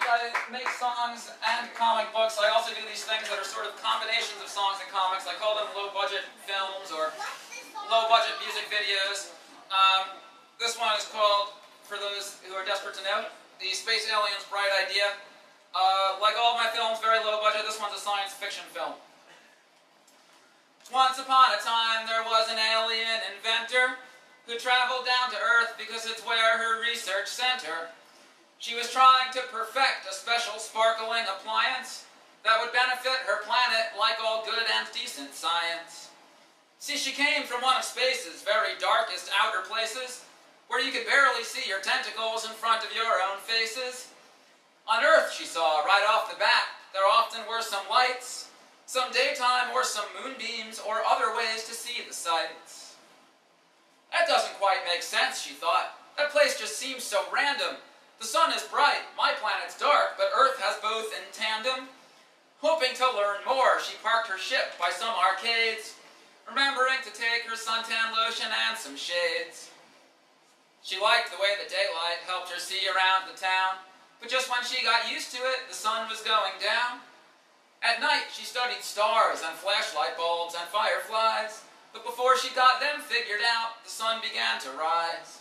I make songs and comic books. I also do these things that are sort of combinations of songs and comics. I call them low-budget films or low-budget music videos. This one is called, for those who are desperate to know, The Space Aliens Bright Idea. Like all of my films, very low budget, this one's a science fiction film. Once upon a time, there was an alien inventor who traveled down to Earth because it's where her research sent her. She was trying to perfect a special sparkling appliance that would benefit her planet like all good and decent science. See, she came from one of space's very darkest outer places, where you could barely see your tentacles in front of your own faces. On Earth, she saw, right off the bat, there often were some lights, some daytime or some moonbeams or other ways to see the sights. That doesn't quite make sense, she thought. That place just seems so random. The sun is bright, my planet's dark, but Earth has both in tandem. Hoping to learn more, she parked her ship by some arcades, remembering to take her suntan lotion and some shades. She liked the way the daylight helped her see around the town, but just when she got used to it, the sun was going down. At night, she studied stars and flashlight bulbs and fireflies, but before she got them figured out, the sun began to rise.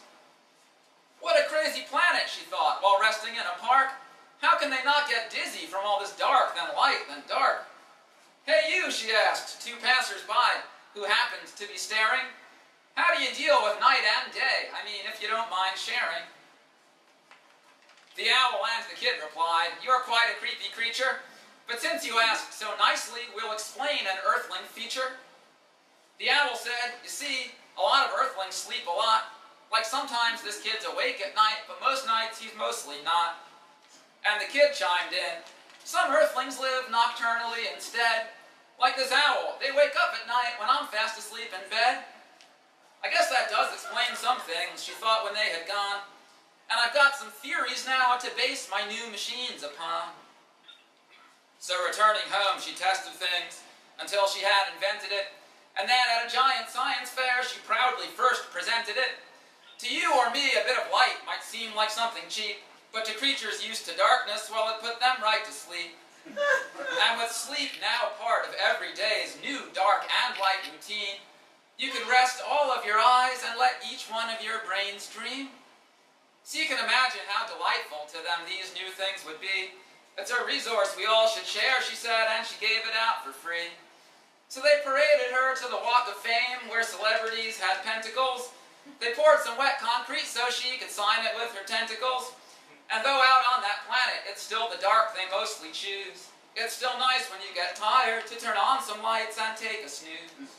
What a crazy planet, she thought, while resting in a park. How can they not get dizzy from all this dark, then light, then dark? Hey you, she asked two passers-by who happened to be staring. How do you deal with night and day? I mean, if you don't mind sharing. The owl and the kid replied, you're quite a creepy creature, but since you asked so nicely, we'll explain an earthling feature. The owl said, you see, a lot of earthlings sleep a lot. Like sometimes this kid's awake at night, but most nights he's mostly not. And the kid chimed in, some earthlings live nocturnally instead. Like this owl, they wake up at night when I'm fast asleep in bed. I guess that does explain some things, she thought when they had gone. And I've got some theories now to base my new machines upon. So returning home, she tested things until she had invented it. And then at a giant science fair, she proudly first presented it. To you or me, a bit of light might seem like something cheap, but to creatures used to darkness, well, it put them right to sleep. And with sleep now part of every day's new dark and light routine, you can rest all of your eyes and let each one of your brains dream. So you can imagine how delightful to them these new things would be. It's a resource we all should share, she said, and she gave it out for free. So they paraded her to the Walk of Fame, where celebrities had pentacles. They poured some wet concrete so she could sign it with her tentacles. And though out on that planet, it's still the dark they mostly choose, it's still nice when you get tired to turn on some lights and take a snooze.